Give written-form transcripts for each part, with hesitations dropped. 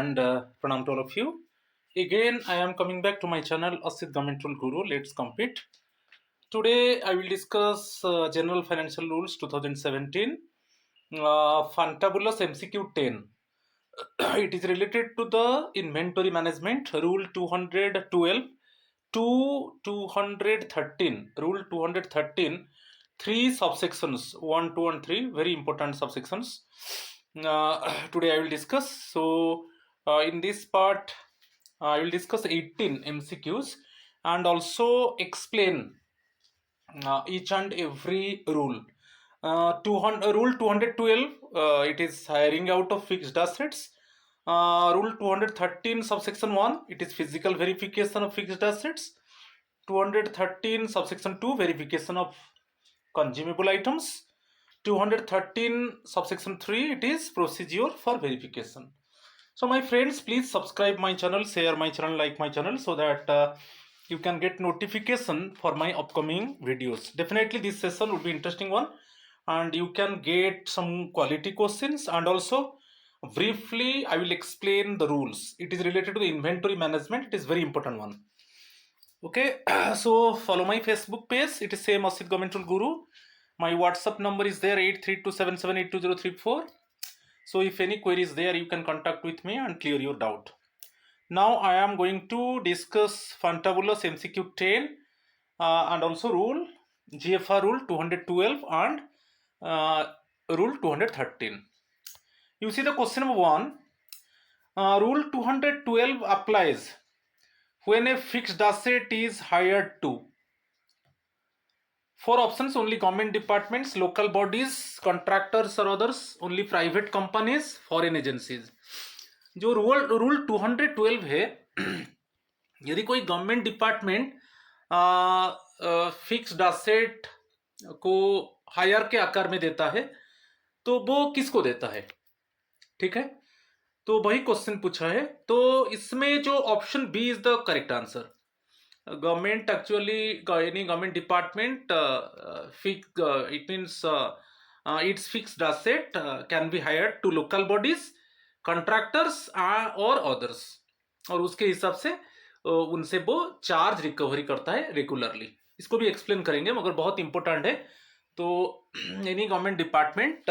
and pranam to all of you. Again, I am coming back to my channel Asit Government Rule Guru. Let's compete. Today, I will discuss General Financial Rules 2017, Fantabulous MCQ 10. It is related to the inventory management rule 212 to 213. Rule 213, three subsections 1, 2, and 3, very important subsections. Today I will discuss. So, in this part, I will discuss 18 MCQs and also explain each and every rule. Rule 212, it is hiring out of fixed assets. Rule 213 subsection 1, it is physical verification of fixed assets. 213 subsection 2, verification of consumable items. 213 subsection 3, it is procedure for verification. So my friends, please subscribe my channel, share my channel, like my channel, so that you can get notification for my upcoming videos. Definitely this session would be interesting one, and you can get some quality questions, and also briefly I will explain the rules. It is related to the inventory management. It is very important one. Okay, so follow my Facebook page. It is same Asit Government Rule Guru. My WhatsApp number is there 8327782034. So if any query is there, you can contact with me and clear your doubt. Now I am going to discuss Fantabulous MCQ 10 and also GFR rule 212 and rule 213. You see the question number 1. Rule 212 applies when a fixed asset is hired to. 4 options: only government departments, local bodies, contractors or others, only private companies, foreign agencies. जो rule 212 है, यदि कोई government department fixed asset को higher के आकार में देता है तो वो किसको देता है? ठीक है, तो वही क्वेश्चन पूछा है. तो इसमें जो option B is the correct answer. Government actually, any government department, it means its fixed asset can be hired to local bodies, contractors or others, और उसके हिसाब से उनसे वो चार्ज रिकवरी करता है रेगुलरली. इसको भी एक्सप्लेन करेंगे, मगर बहुत इंपॉर्टेंट है. तो any government department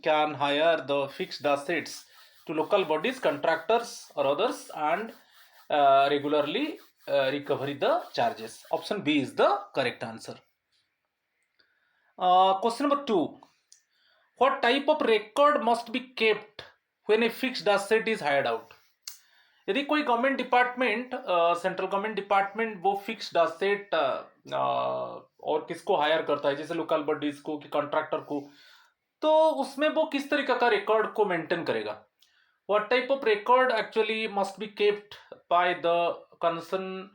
can hire the fixed assets to local bodies, contractors or others, and regularly recover the charges. Option B is the correct answer. Question number 2. What type of record must be kept when a fixed asset is hired out? यदि कोई government department, central government department, वो fixed asset और किसको higher करता है, जैसे local bodies को कि कॉन्ट्रैक्टर को, तो उसमें वो किस तरीके का रिकॉर्ड को मेंटेन करेगा? What type of record actually must be kept by the concerned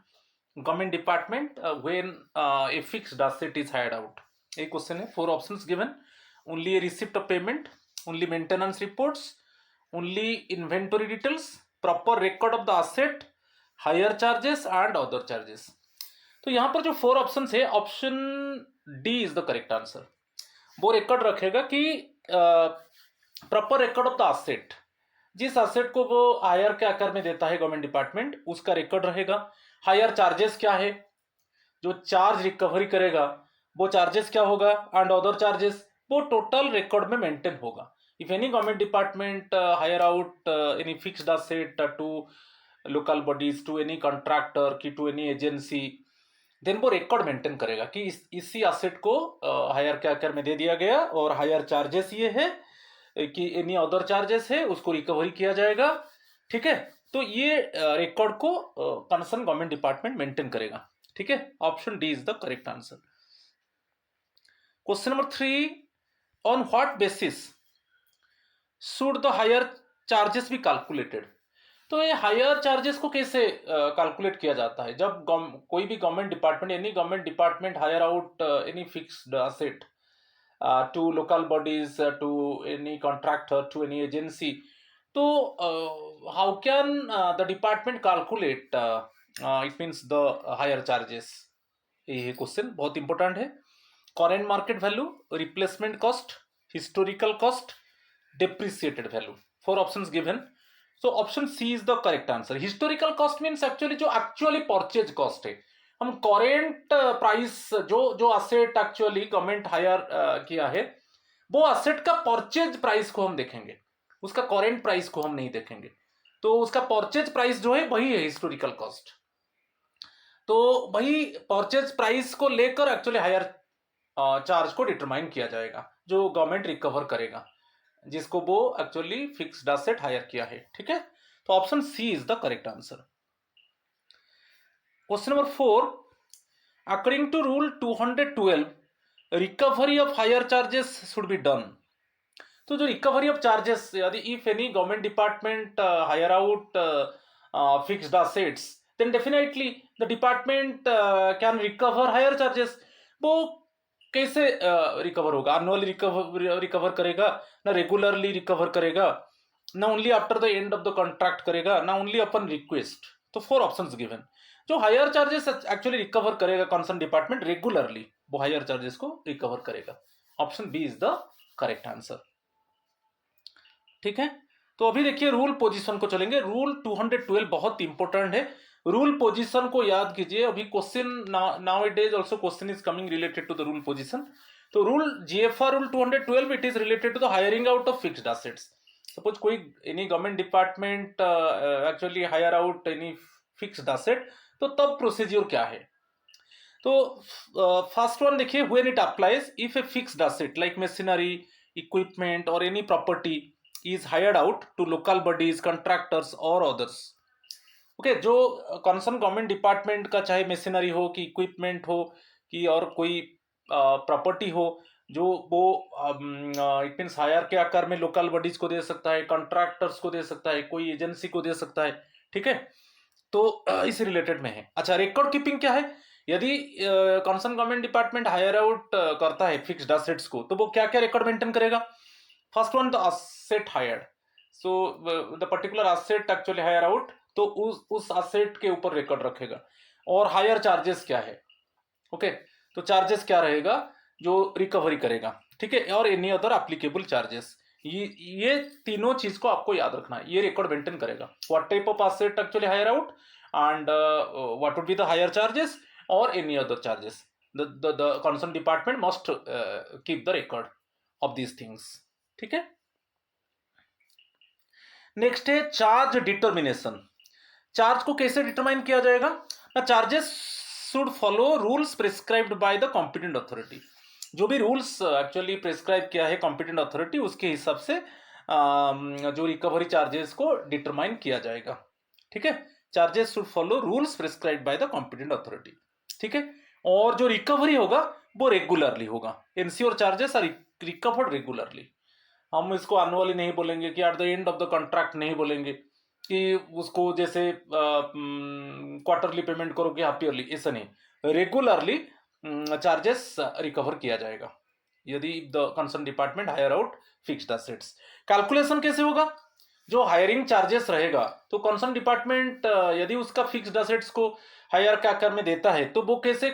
government department when a fixed asset is hired out? A question है. 4 options given: only a receipt of payment, only maintenance reports, only inventory details, proper record of the asset, higher charges and other charges. तो यहाँ पर जो 4 options है, option D is the correct answer. वो record रखेगा कि proper record of the asset, जिस asset को वो हायर के आकार में देता है गवर्नमेंट डिपार्टमेंट, उसका रिकॉर्ड रहेगा. हायर चार्जेस क्या है, जो चार्ज रिकवरी करेगा वो चार्जेस क्या होगा, एंड अदर चार्जेस, वो टोटल रिकॉर्ड में मेंटेन होगा. If any government department hire out any fixed asset to local bodies, to any contractor की टू एनी एजेंसी, देन वो रिकॉर्ड मेंटेन करेगा कि इसी एसेट को हायर के आकार में दे दिया गया और हायर चार्जेस ये है कि एनी अदर चार्जेस है, उसको रिकवरी किया जाएगा. ठीक है, तो ये रिकॉर्ड को कंसर्न गवर्नमेंट डिपार्टमेंट मेंटेन करेगा. ठीक है, option D is the correct answer. Question number 3. On what basis should the hire charges be calculated? तो ये हायर चार्जेस को कैसे कैलकुलेट किया जाता है? जब कोई भी government department, any government department hire out any fixed asset to local bodies, to any contractor, to any agency, so how can the department calculate it means the higher charges? ये question बहुत important है. Current market value, replacement cost, historical cost, depreciated value. 4 options given. So option C is the correct answer. Historical cost means actually जो actually purchase cost है, हम current price जो जो asset actually government higher किया है वो asset का purchase price को हम देखेंगे, उसका करेंट प्राइस को हम नहीं देखेंगे। तो उसका परचेज प्राइस जो है वही है हिस्टोरिकल कॉस्ट। तो वही परचेज प्राइस को लेकर एक्चुअली हायर चार्ज को डिटरमाइन किया जाएगा जो गवर्नमेंट रिकवर करेगा, जिसको वो एक्चुअली फिक्स्ड एसेट हायर किया है। ठीक है, तो option C is the correct answer. Question number 4, according to rule 212 recovery of hire charges should be done. तो जो रिकवरी ऑफ चार्जेस, यदि if any government department hire out fixed assets, then definitely the department can recover hire charges. वो कैसे recover होगा? Annually recover करेगा, ना regularly recover करेगा, ना only after the end of the contract करेगा, ना ओनली अपन रिक्वेस्ट। तो 4 ऑप्शंस गिवन। जो हायर चार्जेस एक्चुअली रिकवर करेगा कंसर्न डिपार्टमेंट रेगुलरली, वो हायर चार्जेस को रिकवर करेगा। Option B is the correct answer. ठीक है, तो अभी देखिए रूल पोजीशन को चलेंगे। रूल 212 बहुत इंपॉर्टेंट है, रूल पोजीशन को याद कीजिए। अभी question nowadays also question is coming related to the rule position. तो rule GFR rule 212 it is related to the hiring out of fixed assets. Suppose कोई any government department actually hire out any fixed asset, तो तब procedure क्या है? तो first one देखिए, when it applies if a fixed asset like machinery, equipment और any property is hired out to local bodies, contractors और others। Okay, जो concern government department का चाहे मशीनरी हो कि इक्विपमेंट हो कि और कोई प्रॉपर्टी हो, जो वो इट मीन्स हायर के आकार में लोकल बॉडीज को दे सकता है, कॉन्ट्रैक्टर्स को दे सकता है, कोई एजेंसी को दे सकता है। ठीक है, तो इस रिलेटेड में है। अच्छा, रिकॉर्ड कीपिंग क्या है? यदि concern government department hire out करता है फिक्स्ड एसेट्स को, तो वो क्या क्या रिकॉर्ड मेंटेन करेगा? First one, the asset hired, so the particular asset actually hire out, तो उस asset के ऊपर रिकॉर्ड रखेगा। और हायर चार्जेस क्या है? ओके, तो चार्जेस क्या रहेगा जो रिकवरी करेगा। ठीक है, और एनी अदर एप्लीकेबल चार्जेस, ये तीनों चीज को आपको याद रखना है, ये रिकॉर्ड मेंटेन करेगा। What type of asset actually hire out and what would be the hire charges और any other charges, the concern department must keep the record of these things. ठीक है, नेक्स्ट है चार्ज डिटर्मिनेशन। चार्ज को कैसे determine किया जाएगा? ना, charges should follow rules prescribed by the competent authority. जो भी रूल्स एक्चुअली प्रिस्क्राइब किया है कॉम्पिटेंट अथॉरिटी, उसके हिसाब से जो रिकवरी चार्जेस को डिटरमाइन किया जाएगा। ठीक है, charges should follow rules prescribed by the competent authority. ठीक है, और जो रिकवरी होगा वो रेगुलरली होगा। Ensure charges are recovered regularly. हम इसको एनुअली नहीं बोलेंगे कि at the end of the contract नहीं बोलेंगे कि उसको जैसे क्वार्टरली पेमेंट करोगे हाफ ईयरली, ऐसा नहीं, रेगुलरली चार्जेस रिकवर किया जाएगा यदि the concern department hire out fixed assets. Calculation कैसे होगा? जो हायरिंग चार्जेस रहेगा, तो कंसर्न डिपार्टमेंट यदि उसका फिक्स्ड एसेट्स को हायर के आकार में देता है, तो वो कैसे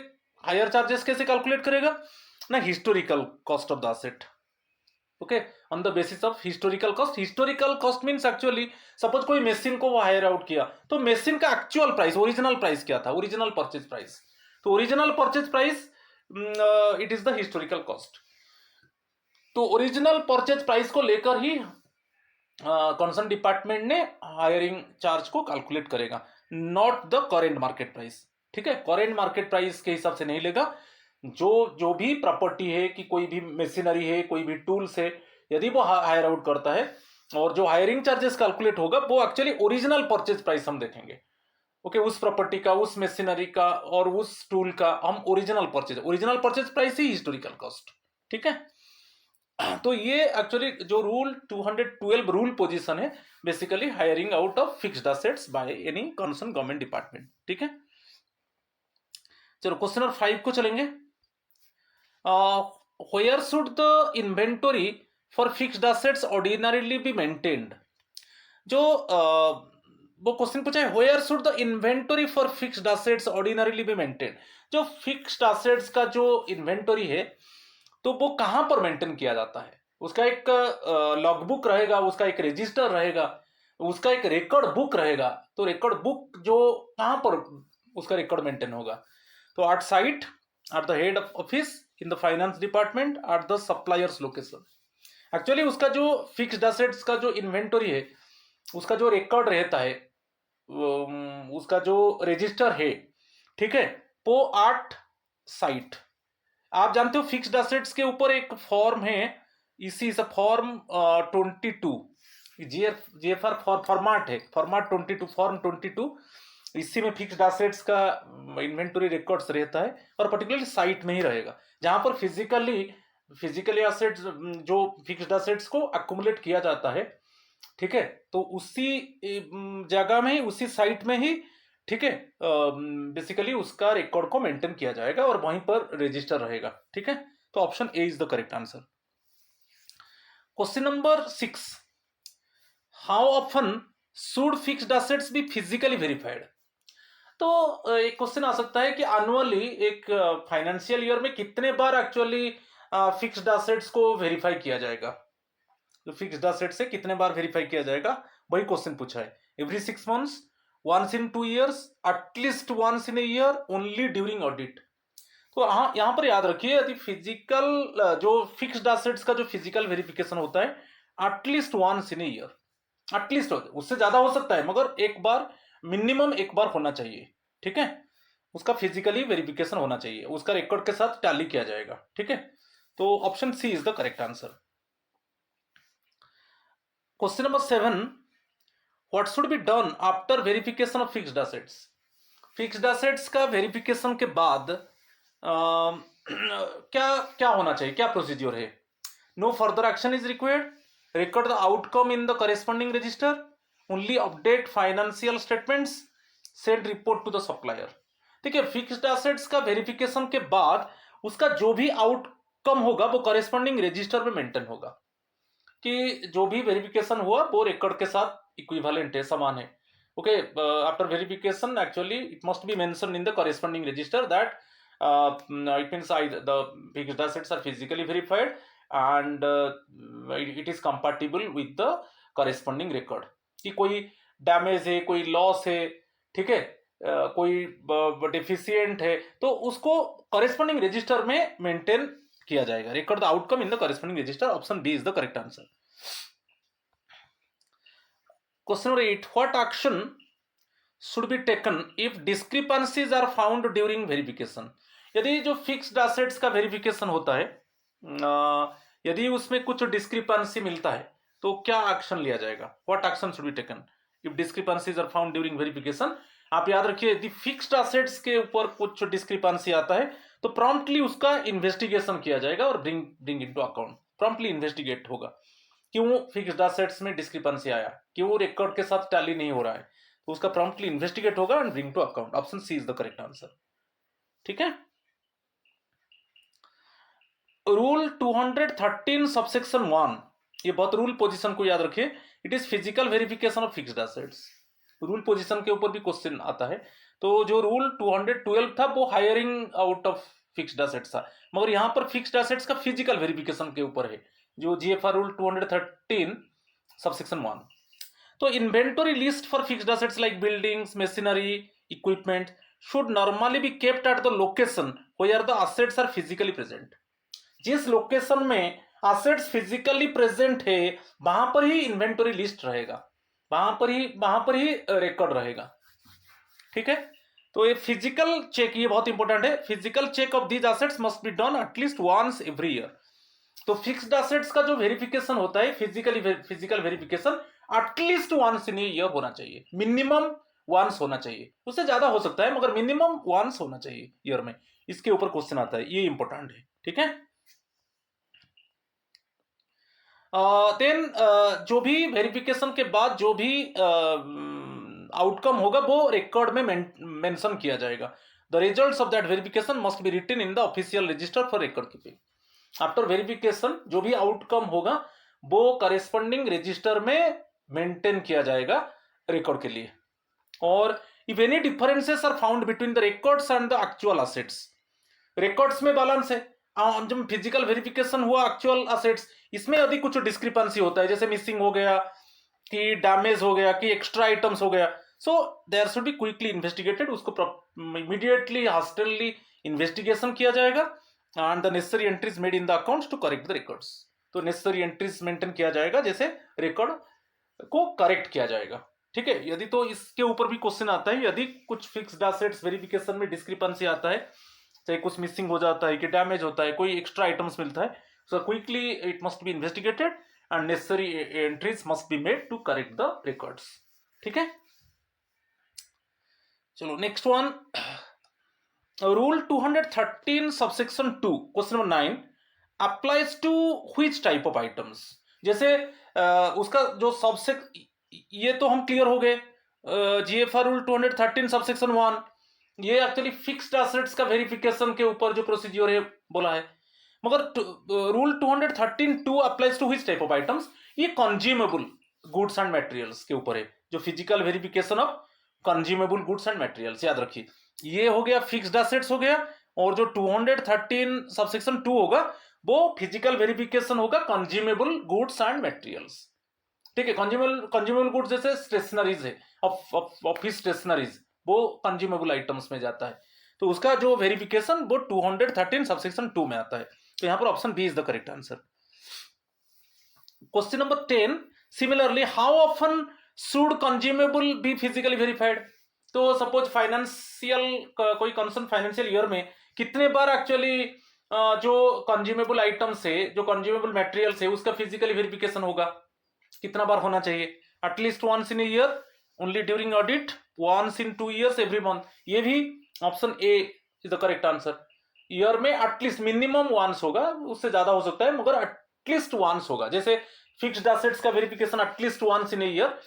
हायर चार्जेस कैसे कैलकुलेट करेगा? ना, historical cost of the asset. Okay, on the basis of historical cost. Historical cost means actually suppose कोई मशीन को वो हायर आउट किया, तो मशीन का एक्चुअल प्राइस, ओरिजिनल प्राइस क्या था? Original purchase price. तो original purchase price it is the historical cost. तो ओरिजिनल परचेज प्राइस को लेकर ही कंसर्न डिपार्टमेंट ने हायरिंग चार्ज को कैलकुलेट करेगा, not the current market price. ठीक है, करेंट मार्केट प्राइस के हिसाब से नहीं लेगा। जो भी प्रॉपर्टी है कि कोई भी मशीनरी है, कोई भी टूल्स है, यदि वो हायर आउट करता है और जो हायरिंग चार्जेस कैलकुलेट होगा वो एक्चुअली ओरिजिनल परचेज प्राइस हम देखेंगे। ओके, उस प्रॉपर्टी का, उस मशीनरी का और उस टूल का हम ओरिजिनल परचेज प्राइस ही हिस्टोरिकल कॉस्ट। ठीक है, तो ये एक्चुअली जो रूल 212 रूल पोजीशन है, basically hiring out of fixed assets by any concern government department. ठीक है, चलो क्वेश्चन नंबर 5 को चलेंगे। where should the inventory for fixed assets ordinarily be maintained? जो वो क्वेश्चन पूछा है, where should the inventory for fixed assets ordinarily be maintained? जो फिक्स्ड एसेट्स का जो इन्वेंटरी है, तो वो कहां पर मेंटेन किया जाता है? उसका एक लॉगबुक रहेगा, उसका एक रजिस्टर रहेगा, उसका एक रिकॉर्ड बुक रहेगा। तो रिकॉर्ड बुक जो कहाँ पर उसका रिकॉर्ड मेंटेन होगा, तो at site, at the head office, in the finance department, at the suppliers location. Actually उसका जो फिक्स्ड एसेट्स का जो इन्वेंटरी है, उसका जो रिकॉर्ड रहता है, उसका जो रजिस्टर है, ठीक है, वो 8 साइट। आप जानते हो फिक्स्ड एसेट्स के ऊपर एक फॉर्म है, इसी से फॉर्म 22 जीएफआर फॉर्मेट है, फॉर्मेट 22, फॉर्म 22। इसी में फिक्स्ड एसेट्स का इन्वेंटरी रिकॉर्ड्स रहता है, और पर्टिकुलरली साइट में ही रहेगा जहां पर फिजिकली एसेट्स, जो फिक्स्ड एसेट्स को अक्यूमुलेट किया जाता है, ठीक है, तो उसी जगह में ही, उसी साइट में ही, ठीक है, बेसिकली उसका रिकॉर्ड को मेंटेन किया जाएगा और वहीं पर रजिस्टर रहेगा, ठीक है। तो option A is the correct answer. Question number 6, how often should fixed assets B physically verified. तो एक क्वेश्चन आ सकता है कि एनुअली एक फाइनेंशियल ईयर में कितने बार एक्चुअली फिक्स्ड एसेट्स को वेरीफाई किया जाएगा, तो फिक्स्ड एसेट्स से कितने बार वेरीफाई किया जाएगा, वही क्वेश्चन पूछा है। Every 6 months, once in 2 years, at least once in a year, only during audit. तो हाँ, यहाँ पर याद रखिए, यदि फिजिकल जो फिक्स्ड एसेट्स का जो फिजिकल वेरिफिकेशन होता है, at least once in a year, at least, उससे ज्यादा हो सकता है मगर एक बार, मिनिमम एक बार होना चाहिए, ठीक है, उसका फिजिकली वेरिफिकेशन होना चाहिए, उसका रिकॉर्ड के साथ टैली किया जाएगा, ठीक है। तो option C is the correct answer. Question number 7, what should be done after verification of fixed assets. Fixed assets का वेरिफिकेशन के बाद क्या क्या होना चाहिए, क्या प्रोसीड्योर है। No further action is required, record the outcome in the corresponding register, only update financial statements, send report to the supplier. ठीक है, फिक्स्ड एसेट्स का वेरिफिकेशन के बाद उसका जो भी आउटकम होगा वो करेस्पॉन्डिंग रजिस्टर में मेंटेन होगा, कि जो भी वेरिफिकेशन हुआ वो रिकॉर्ड के साथ इक्विवेलेंट है, समान है। Okay, after verification actually it must B mentioned in the corresponding register that it means the fixed assets are physically verified and it is compatible with the corresponding record, कि कोई damage है, कोई loss है, ठीक है, कोई deficient है, तो उसको करेस्पॉन्डिंग रजिस्टर में मेंटेन किया जाएगा, record the outcome in the corresponding register. Option B is the correct answer. Question number 8, what action should be taken if discrepancies are found during verification। यदि जो फिक्स्ड एसेट्स का verification होता है, यदि उसमें कुछ डिस्क्रिपेंसी मिलता है तो क्या एक्शन लिया जाएगा, what action should be taken if discrepancies are found during verification. आप याद रखिए, यदि फिक्स्ड एसेट्स के ऊपर कुछ डिस्क्रिपेंसी आता है तो प्रॉम्प्टली उसका इन्वेस्टिगेशन किया जाएगा और bring into account, promptly investigate होगा, क्यों फिक्स्ड एसेट्स में डिस्क्रिपेंसी आया, क्यों रिकॉर्ड के साथ टैली नहीं हो रहा है, तो उसका प्रॉम्प्टली इन्वेस्टिगेट होगा and bring to account. Option C is the correct answer, ठीक है। रूल 213 सबसेक्शन 1, ये बहुत रूल पोजीशन को याद रखिए, it is physical verification of fixed assets. Rule position के ऊपर भी क्वेश्चन आता है, तो जो रूल 212 था वो hiring out of fixed assets था, मगर यहां पर फिक्स्ड एसेट्स का फिजिकल वेरिफिकेशन के ऊपर है, जो जीएफआर रूल 213 सबसेक्शन 1। तो inventory list for fixed assets like buildings, machinery, equipment should normally be kept at the location where the assets are physically present. जिस लोकेशन में एसेट्स फिजिकली प्रेजेंट है वहां पर ही इन्वेंटरी लिस्ट रहेगा, वहां पर ही record रहेगा, ठीक है। तो ये फिजिकल चेक, ये बहुत इंपॉर्टेंट है, physical check of these assets must be done at least once every year. तो फिक्स्ड एसेट्स का जो वेरिफिकेशन होता है, physical verification at least once in year होना चाहिए, मिनिमम वंस होना चाहिए, उससे ज्यादा हो सकता है मगर मिनिमम वंस होना चाहिए ईयर में। इसके ऊपर क्वेश्चन आता है, ये इंपॉर्टेंट है, ठीक है। देन जो भी वेरिफिकेशन के बाद जो भी आउटकम होगा वो रिकॉर्ड में मेंशन किया जाएगा। The results of that verification must be written in the official register for record keeping. After verification जो भी आउटकम होगा वो करेस्पॉन्डिंग रजिस्टर में मेंटेन किया जाएगा रिकॉर्ड के लिए। और if any differences are found between the records and the actual assets, records में बैलेंस है, जब फिजिकल वेरिफिकेशन हुआ एक्चुअल एसेट्स, इसमें यदि कुछ डिस्क्रिपेंसी होता है, जैसे मिसिंग हो गया, कि डैमेज हो गया, कि एक्स्ट्रा आइटम्स हो गया, so there should be quickly investigated, उसको इमीडिएटली हॉस्टली इन्वेस्टिगेशन किया जाएगा and the necessary entries made in the accounts to correct the records. तो नेसेसरी एंट्रीज मेंटेन किया जाएगा, जैसे रिकॉर्ड को करेक्ट किया जाएगा, ठीक है। यदि तो इसके ऊपर भी क्वेश्चन आता है, यदि कुछ फिक्स्ड एसेट्स वेरिफिकेशन में डिस्क्रिपेंसी आता है, चाहे कुछ मिसिंग हो जाता है कि डैमेज होता है, कोई एक्स्ट्रा आइटम्स मिलता है, so quickly it must be investigated and necessary entries must be made to correct the records, ठीक है। चलो next one, rule 213 subsection 2 question number 9 applies to which type of items. जैसे उसका जो सबसेक्ट, ये तो हम क्लियर हो गए, जीएफआर रूल 213 सबसेक्शन 1 ये एक्चुअली फिक्स्ड एसेट्स का वेरिफिकेशन के ऊपर जो प्रोसीजर है बोला है, मगर rule 213(2) applies to which type of items, ये कंज्यूमेबल गुड्स एंड मटेरियल्स के ऊपर है, जो physical verification of consumable goods and materials, याद रखिए। ये हो गया फिक्स्ड एसेट्स हो गया, और जो 213 सबसेक्शन 2 होगा वो फिजिकल वेरिफिकेशन होगा कंज्यूमेबल गुड्स एंड मटेरियल्स, ठीक है। कंज्यूमेबल गुड्स जैसे स्टेशनरीज है, ऑफिस स्टेशनरीज, वो कंज्यूमेबल आइटम्स में जाता है, तो उसका जो वेरिफिकेशन वो 213 सबसेक्शन 2 में आता है। तो यहां पर option B is the correct answer. Question number 10, similarly how often should consumable be physically verified. तो सपोज फाइनेंशियल कोई कंसर्न फाइनेंशियल ईयर में कितने बार एक्चुअली जो कंज्यूमेबल आइटम्स है, जो कंज्यूमेबल मटेरियल्स है, उसका फिजिकली वेरिफिकेशन होगा, कितना बार होना चाहिए? At least once in a year, only during audit, once in 2 years, every month. ये भी option A is the correct answer. Year में एटलीस्ट मिनिमम वंस होगा, उससे ज्यादा हो सकता है, मगर एटलीस्ट वंस होगा। जैसे फिक्स्ड एसेट्स का verification at least once in a year,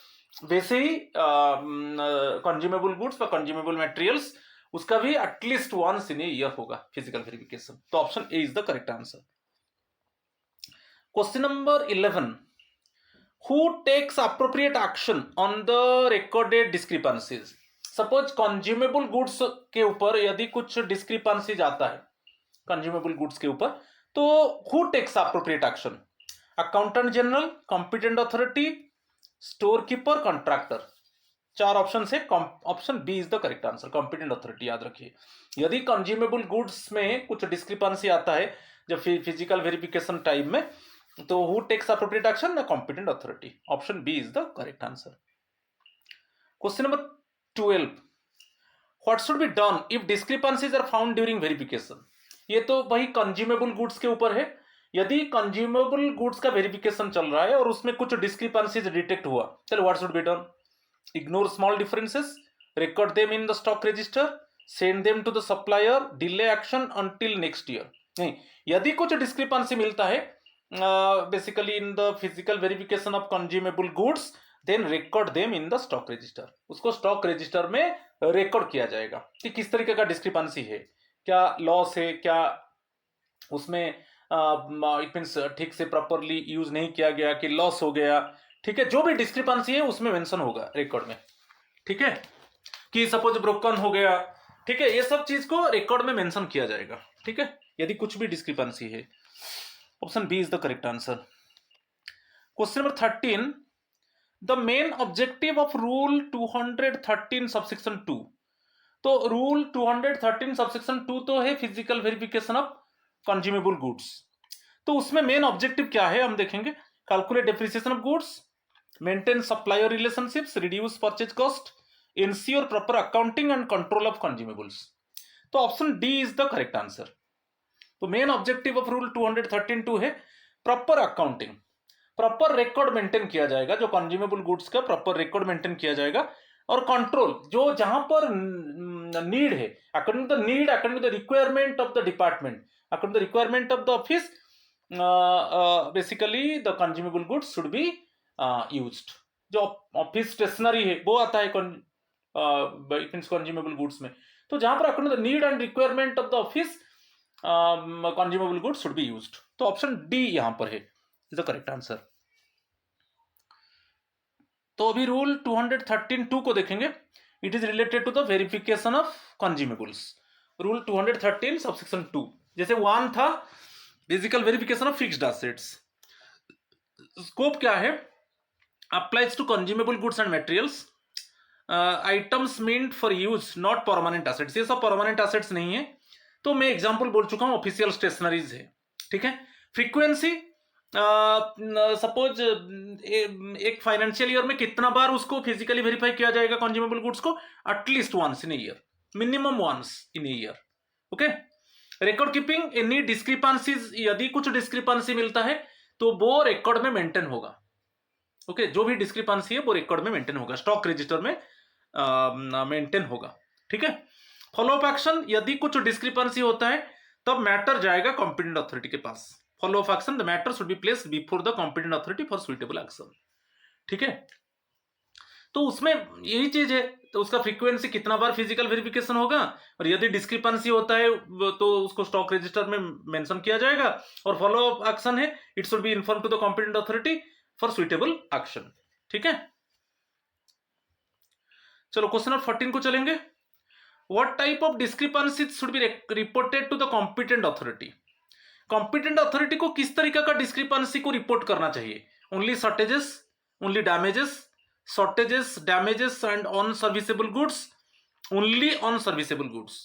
वैसे ही कंज्यूमेबल गुड्स व कंज्यूमेबल मटेरियल्स, उसका भी at least once in a year होगा फिजिकल वेरिफिकेशन। तो option A is the correct answer. Question number 11, who takes appropriate action on the recorded discrepancies। Suppose consumable goods के ऊपर यदि कुछ डिस्क्रिपेंसीज आता है कंज्यूमेबल गुड्स के ऊपर, तो who takes appropriate action? Accountant general, competent authority, store keeper, contractor. 4 option है, option B is the correct answer, competent authority. याद रखिए, यदि कंज्यूमेबल गुड्स में कुछ डिस्क्रिपेंसी आता है जब फिजिकल वेरिफिकेशन टाइम में, तो who takes appropriate action? The competent authority. Option B is the correct answer. Question number 12, what should be done if discrepancies are found during verification? ये तो वही कंज्यूमेबल गुड्स के ऊपर है। यदि कंज्यूमेबल गुड्स का वेरिफिकेशन चल रहा है और उसमें कुछ डिस्क्रिपेंसीज डिटेक्ट हुआ, चलो what should be done? Ignore small differences, record them in the stock register, send them to the supplier, delay action until next year. नहीं, यदि कुछ डिस्क्रिपेंसी मिलता है basically in the physical verification of consumable goods, then record them in the stock register। उसको stock register में record किया जाएगा कि किस तरीके का डिस्क्रिपेंसी है, क्या लॉस है, क्या उसमें इट मींस ठीक से प्रॉपरली यूज नहीं किया गया, कि लॉस हो गया, ठीक है। जो भी डिस्क्रिपेंसी है उसमें मेंशन होगा रिकॉर्ड में, ठीक है। कि सपोज ब्रोकन हो गया, ठीक है, ये सब चीज को रिकॉर्ड में मेंशन किया जाएगा, ठीक है, यदि कुछ भी डिस्क्रिपेंसी है। Option B is the correct answer. Question number 13, the main objective of rule 213 subsection 2। तो रूल 213 सबसेक्शन 2 तो है physical verification of consumable goods. तो उसमें मेन ऑब्जेक्टिव क्या है हम देखेंगे। Calculate depreciation of goods, maintain supplier relationships, reduce purchase cost, ensure proper accounting and control of consumables. तो option D is the correct answer. तो मेन ऑब्जेक्टिव ऑफ रूल 213(2) है proper accounting, proper record maintain किया जाएगा, जो consumable goods का proper record maintain किया जाएगा, और कंट्रोल जो जहां पर नीड है, according to the need, according to the requirement of the department, according to the requirement of the office, basically the consumable goods should be used. जो office stationery है वो आता है कंज्यूमेबल गुड्स में, तो जहां पर according to the need and requirement of the office consumable goods should be used. तो ऑप्शन डी यहां पर है, इज द करेक्ट आंसर। तो अभी रूल 213(2) को देखेंगे। It is related to the verification of consumables. Rule 213 subsection 2, जैसे 1 था physical verification of fixed assets. Scope क्या है? applies to consumable goods and materials, items meant for use not permanent assets, ये सब परमानेंट एसेट्स नहीं है। तो मैं एग्जांपल बोल चुका हूं, ऑफिशियल स्टेशनरीज है, ठीक है। फ्रीक्वेंसी, सपोज एक फाइनेंशियल ईयर में कितना बार उसको फिजिकली वेरीफाई किया जाएगा कंज्यूमेबल गुड्स को, at least once in a year, minimum once in a year, okay. Record keeping, any discrepancies, यदि कुछ डिस्क्रिपेंसी मिलता है तो वो रिकॉर्ड में मेंटेन होगा, ओके। जो भी डिस्क्रिपेंसी है वो रिकॉर्ड में मेंटेन होगा, स्टॉक रजिस्टर में मेंटेन होगा, ठीक है। फॉलो अप एक्शन, यदि कुछ डिस्क्रिपेंसी होता है तब मैटर जाएगा कॉम्पिटेंट अथॉरिटी के पास। Follow up action, the matter should be placed before the competent authority for suitable action, ठीक है। तो उसमें यही चीज है, तो उसका फ्रीक्वेंसी कितना बार फिजिकल वेरिफिकेशन होगा, और यदि डिस्क्रिपेंसी होता है तो उसको स्टॉक रजिस्टर में मेंशन किया जाएगा। और फॉलो अप एक्शन है, it should be inform to the competent authority for suitable action, ठीक है। चलो क्वेश्चन नंबर 14 को चलेंगे। What type of discrepancies should be reported to the competent authority. Competent authority को किस तरीके का डिस्क्रिपेंसी को रिपोर्ट करना चाहिए? Only shortages, only damages, shortages, damages and unserviceable goods, only unserviceable goods.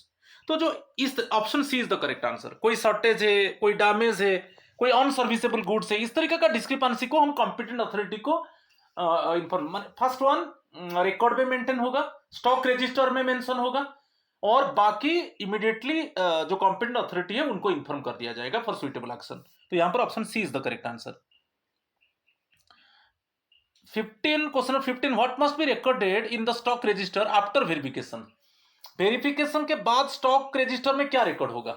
तो जो इस option C is the correct answer. कोई शॉर्टेज है, कोई डैमेज है, कोई ऑन सर्विसेबल गुड्स है, इस तरीके का डिस्क्रिपेंसी को हम कॉम्पिटेंट अथॉरिटी को इन्फॉर्म, फर्स्ट वन रिकॉर्ड में मेंटेन होगा, स्टॉक रजिस्टर में मेंशन होगा, और बाकी इमीडिएटली जो कॉम्पिटेंट अथॉरिटी है उनको इन्फॉर्म कर दिया जाएगा फॉर सुइटेबल एक्शन। तो यहां पर option C is the correct answer. 15, question number 15, what must be recorded in the stock register after verification. Verification के बाद स्टॉक रजिस्टर में क्या रिकॉर्ड होगा?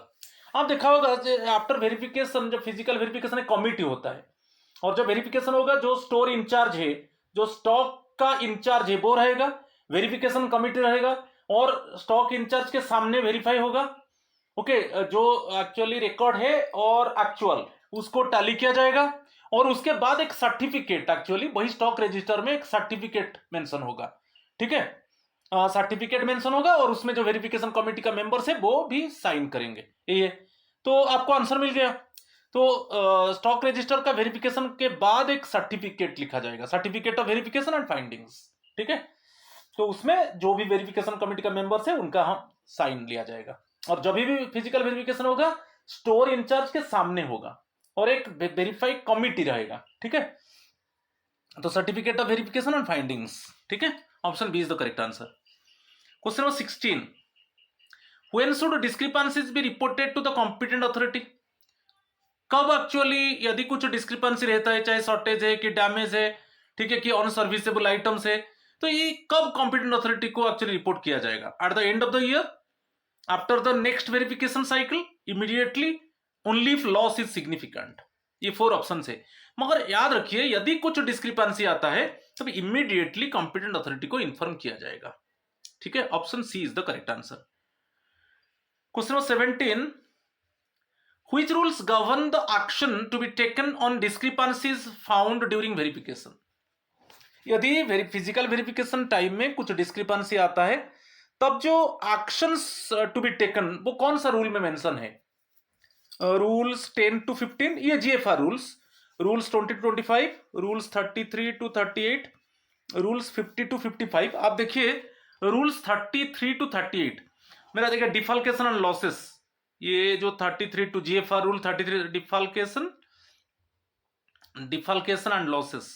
आप देखा होगा आफ्टर वेरिफिकेशन, जब फिजिकल वेरिफिकेशन एक कमिटी होता है, और जब वेरिफिकेशन होगा जो स्टोर इंचार्ज है, जो स्टॉक का इंचार्ज है वो रहेगा, वेरिफिकेशन कमिटी रहेगा, और स्टॉक इंचार्ज के सामने वेरीफाई होगा, ओके। जो एक्चुअली रिकॉर्ड है और एक्चुअल उसको टैली किया जाएगा, और उसके बाद एक सर्टिफिकेट, एक्चुअली वही स्टॉक रजिस्टर में एक सर्टिफिकेट मेंशन होगा, ठीक है। सर्टिफिकेट मेंशन होगा, और उसमें जो वेरिफिकेशन कमेटी का मेंबर्स है वो भी साइन करेंगे, ये। तो आपको आंसर मिल गया। तो स्टॉक रजिस्टर का वेरिफिकेशन के बाद एक सर्टिफिकेट लिखा जाएगा, certificate of verification and findings, ठीक है। तो उसमें जो भी वेरिफिकेशन कमेटी का मेंबर्स है उनका हम साइन लिया जाएगा, और जब भी फिजिकल वेरिफिकेशन होगा स्टोर इंचार्ज के सामने होगा, और एक वेरीफाई कमिटी रहेगा, ठीक है। तो certificate of verification and findings, ठीक है। Option B is the correct answer. Question number 16, when should discrepancies be reported to the competent authority. कब एक्चुअली यदि कुछ डिस्क्रिपेंसी रहता है, चाहे शॉर्टेज है कि डैमेज है, ठीक है, कि अनसर्विसेबल आइटम्स है, तो ये कब कॉम्पिटेंट अथॉरिटी को एक्चुअली रिपोर्ट किया जाएगा? Eight the end of the year, after the next verification cycle, immediately, only if loss is significant. ये 4 ऑप्शन है, मगर याद रखिए यदि कुछ डिस्क्रिपेंसी आता है तब इमीडिएटली कॉम्पिटेंट अथॉरिटी को इन्फॉर्म किया जाएगा, ठीक है। Option C is the correct answer. Question number 17, which rules govern the action to be taken on discrepancies found during verification। यदि फिजिकल वेरिफिकेशन टाइम में कुछ डिस्क्रिपेंसी आता है तब जो एक्शंस टू बी टेकन वो कौन सा रूल में मेंशन है? रूल्स 10 to 15, ये GFR rules, rules 20 to 25, rules 33 to 38, rules 50 to 55। आप देखिए रूल्स 33 to 38 मेरा देखिए डिफाल्केशन एंड लॉसेस, ये जो 33 to GFR rule 33 defalcation and losses,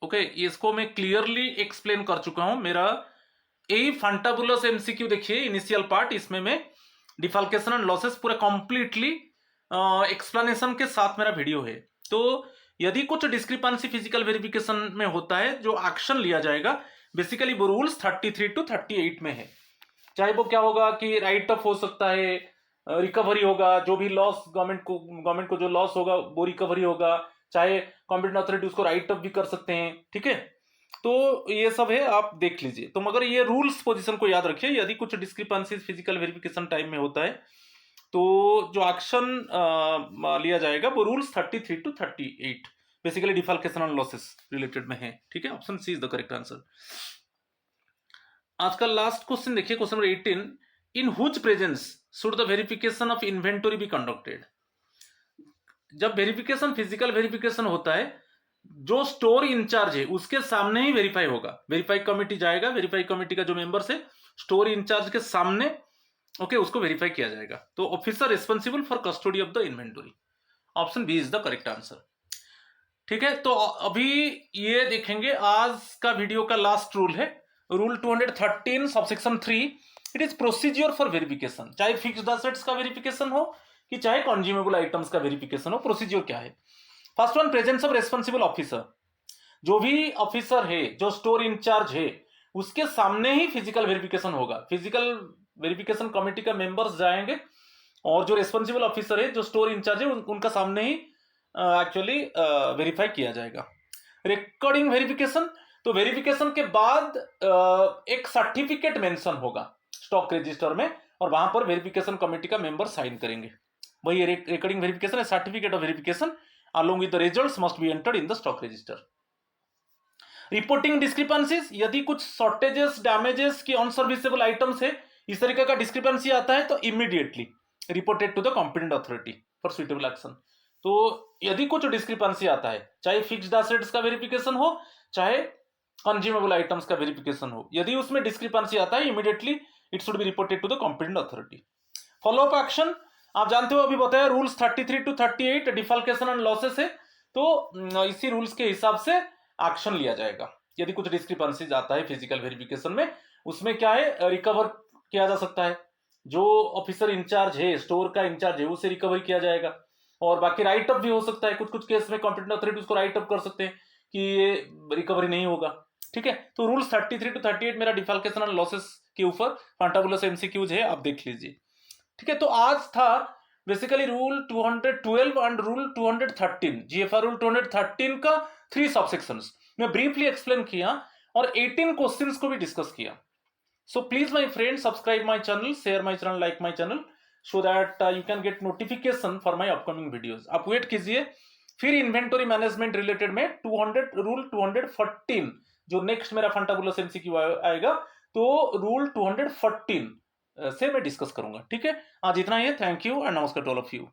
okay. इसको मैं क्लियरली एक्सप्लेन कर चुका हूं, मेरा यही फंटाबुलस एमसीक्यू देखिए इनिशियल पार्ट, इसमें मैं डिफाल्केशन एंड लॉसेस पूरा कंप्लीटली एक्सप्लेनेशन के साथ मेरा वीडियो है। तो यदि कुछ डिस्क्रिपेंसी फिजिकल वेरिफिकेशन में होता है, जो एक्शन लिया जाएगा बेसिकली वो रूल्स 33 to 38 में है। चाहे वो क्या होगा कि राइट ऑफ हो सकता है, रिकवरी होगा, जो भी लॉस गवर्नमेंट को जो लॉस होगा वो रिकवरी होगा, चाहे कॉम्पिटेंट अथॉरिटी उसको राइट ऑफ भी कर सकते हैं, ठीक है। तो ये सब है, आप देख लीजिए। तो मगर ये रूल्स पोजीशन को याद रखिए, यदि कुछ डिस्क्रिपेंसीज फिजिकल वेरिफिकेशन टाइम में होता है तो जो एक्शन लिया जाएगा वो rules 33 to 38 basically defalcation and losses related में है, ठीक है। Option C is the correct answer. आज का लास्ट क्वेश्चन देखिए, question number 18, in whose presence should the verification of inventory be conducted. जब वेरिफिकेशन फिजिकल वेरिफिकेशन होता है जो स्टोर इंचार्ज है उसके सामने ही वेरीफाई होगा। वेरीफाई कमेटी जाएगा, वेरीफाई कमेटी का जो मेंबर्स है स्टोर इंचार्ज के सामने ओके उसको वेरीफाई किया जाएगा। तो officer responsible for custody of the inventory, option B is the correct answer. ठीक है, तो अभी ये देखेंगे आज का वीडियो का लास्ट रूल है, rule 213 subsection 3। It is procedure for verification, चाहे फिक्स्ड एसेट्स का वेरिफिकेशन हो कि चाहे कंज्यूमेबल आइटम्स का वेरिफिकेशन हो, प्रोसीजर क्या है। First one, presence of responsible officer. जो भी ऑफिसर है, जो स्टोर इंचार्ज है, उसके सामने ही फिजिकल वेरिफिकेशन होगा। फिजिकल वेरिफिकेशन कमेटी का मेंबर्स जाएंगे और जो रेस्पॉन्सिबल ऑफिसर है, जो स्टोर इंचार्ज है, उनका सामने ही एक्चुअली वेरीफाई किया जाएगा। रिकॉर्डिंग वेरिफिकेशन, तो वेरिफिकेशन के बाद एक सर्टिफिकेट मेंशन होगा स्टॉक रजिस्टर में और वहां पर वेरिफिकेशन कमेटी का मेंबर साइन करेंगे। वही recording verification, certificate of verification along with the results must be entered in the stock register. Reporting discrepancies, यदि कुछ शॉर्टेजेस, डैमेजेस की अनसर्विसेबल आइटम्स है, इस तरीके का डिस्क्रिपेंसी आता है तो immediately reported to the competent authority for suitable action. तो यदि कुछ डिस्क्रिपेंसी आता है, चाहे फिक्स्ड एसेट्स का वेरिफिकेशन हो, चाहे कंज्यूमेबल आइटम्स का वेरिफिकेशन हो, यदि उसमें डिस्क्रिपेंसी आता है immediately it should be reported to the competent authority. Follow up action, आप जानते हो अभी बताया rules 33 to 38 defalcation and losses है, तो इसी रूल्स के हिसाब से एक्शन लिया जाएगा। यदि कुछ डिस्क्रिपेंसीज आता है फिजिकल वेरिफिकेशन में, उसमें क्या है, रिकवर किया जा सकता है। जो ऑफिसर इंचार्ज है, स्टोर का इंचार्ज है, उसे रिकवर किया जाएगा। और बाकी राइट अप भी हो सकता है, कुछ कुछ केस में कॉम्पिटेंट अथॉरिटी उसको राइट अप कर सकते हैं कि ये रिकवरी नहीं होगा। ठीक है, तो रूल्स 33 to 38 मेरा डिफॉल्केशन एंड लॉसेस के ऊपर फंटाबुलस एमसीक्यूज है, आप देख लीजिए। ठीक है, तो आज था basically rule 212 and rule 213, GFR rule 213 का 3 सबसेक्शंस मैं ब्रीफली एक्सप्लेन किया और 18 क्वेश्चंस को भी डिस्कस किया। So please my friend, subscribe my channel, share my channel, like my channel, so that you can get notification for my upcoming videos. आप wait कीजिए, फिर इन्वेंटरी मैनेजमेंट रिलेटेड में rule 214 जो नेक्स्ट मेरा फंटाबुलस MCQ आएगा, तो rule 214 से मैं डिस्कस करूंगा। ठीक है, आज इतना ही है। थैंक यू एंड नमस्कार टू ऑल ऑफ यू।